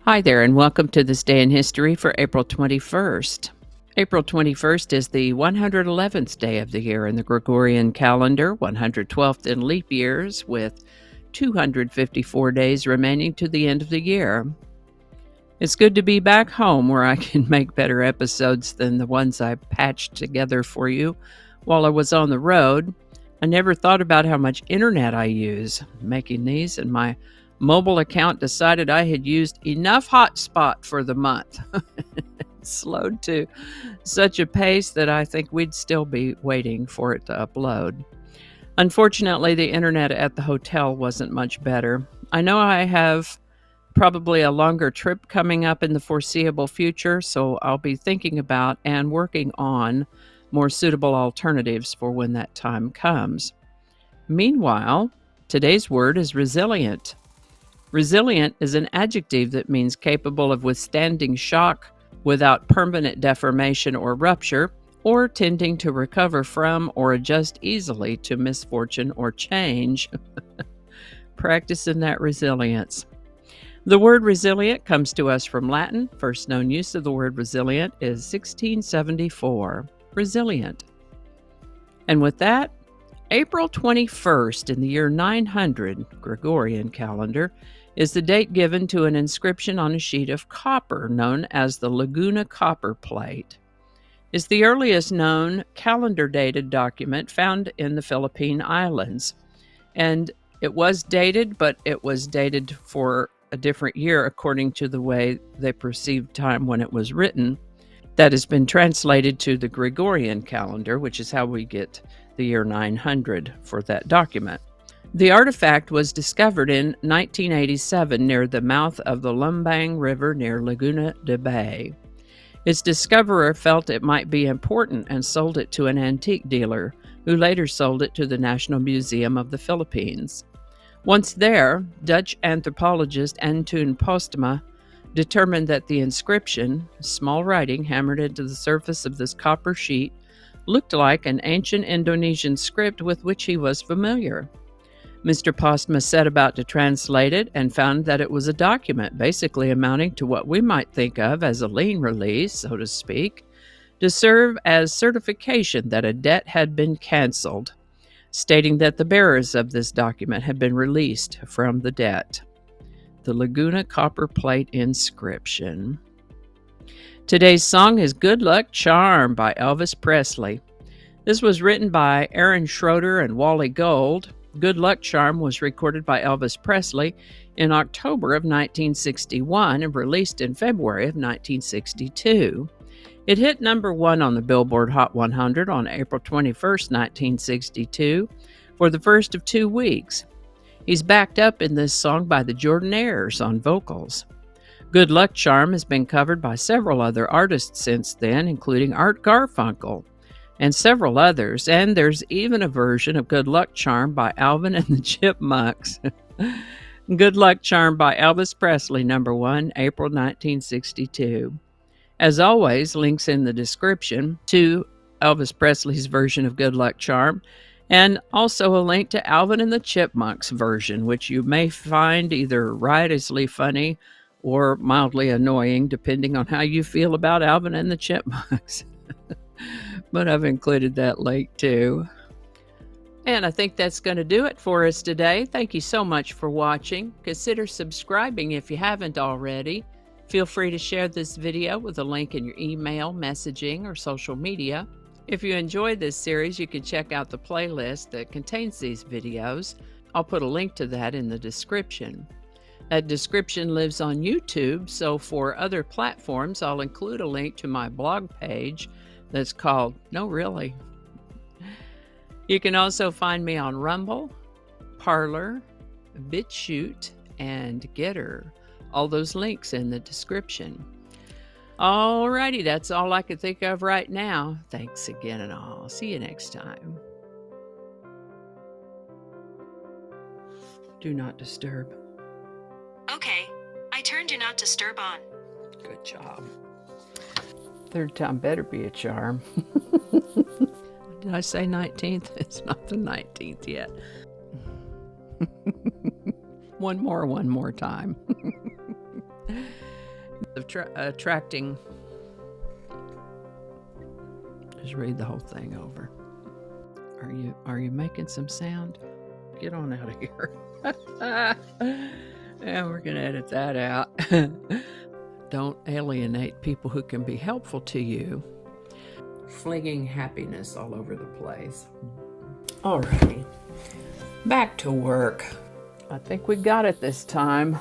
Hi there, and welcome to this day in history for April 21st. April 21st is the 111th day of the year in the Gregorian calendar, 112th in leap years, with 254 days remaining to the end of the year. It's good to be back home where I can make better episodes than the ones I patched together for you while I was on the road. I never thought about how much internet I use making these, and my mobile account decided I had used enough hotspot for the month. It slowed to such a pace that I think we'd still be waiting for it to upload. Unfortunately, the internet at the hotel wasn't much better. I know I have probably a longer trip coming up in the foreseeable future, so I'll be thinking about and working on more suitable alternatives for when that time comes. Meanwhile, today's word is resilient. Resilient is an adjective that means capable of withstanding shock without permanent deformation or rupture, or tending to recover from or adjust easily to misfortune or change. Practicing that resilience. The word resilient comes to us from Latin. First known use of the word resilient is 1674. Resilient. And with that, April 21st in the year 900 Gregorian calendar is the date given to an inscription on a sheet of copper known as the Laguna Copperplate. It's the earliest known calendar-dated document found in the Philippine Islands. And it was dated, but it was dated for a different year according to the way they perceived time when it was written. That has been translated to the Gregorian calendar, which is how we get the year 900 for that document. The artifact was discovered in 1987 near the mouth of the Lumbang River near Laguna de Bay. Its discoverer felt it might be important and sold it to an antique dealer, who later sold it to the National Museum of the Philippines. Once there, Dutch anthropologist Antoon Postma determined that the inscription, small writing hammered into the surface of this copper sheet, looked like an ancient Indonesian script with which he was familiar. Mr. Postma set about to translate it and found that it was a document basically amounting to what we might think of as a lien release, so to speak, to serve as certification that a debt had been canceled, stating that the bearers of this document had been released from the debt. The Laguna Copperplate inscription. Today's song is Good Luck Charm by Elvis Presley. This was written by Aaron Schroeder and Wally Gold. Good Luck Charm was recorded by Elvis Presley in October of 1961 and released in February of 1962. It hit number 1 on the Billboard Hot 100 on April 21, 1962, for the first of 2 weeks. He's backed up in this song by the Jordanaires on vocals. Good Luck Charm has been covered by several other artists since then, including Art Garfunkel and several others, and there's even a version of Good Luck Charm by Alvin and the Chipmunks. Good Luck Charm by Elvis Presley, number 1, April 1962. As always, links in the description to Elvis Presley's version of Good Luck Charm, and also a link to Alvin and the Chipmunks version, which you may find either riotously funny or mildly annoying, depending on how you feel about Alvin and the Chipmunks. But I've included that link too. And I think that's going to do it for us today. Thank you so much for watching. Consider subscribing if you haven't already. Feel free to share this video with a link in your email, messaging, or social media. If you enjoyed this series, you can check out the playlist that contains these videos. I'll put a link to that in the description. That description lives on YouTube, so for other platforms, I'll include a link to my blog page that's called No Really. You can also find me on Rumble, Parler, BitChute, and Getter. All those links in the description. Alrighty, that's all I can think of right now. Thanks again, and I'll see you next time. Do not disturb. Okay, I turned Do Not Disturb on. Good job. Third time better be a charm. Did I say 19th? It's not the 19th yet. One more time. Of attracting. Just read the whole thing over. Are you making some sound? Get on out of here. And we're gonna edit that out. Don't alienate people who can be helpful to you. Flinging happiness all over the place. Alrighty, back to work. I think we got it this time.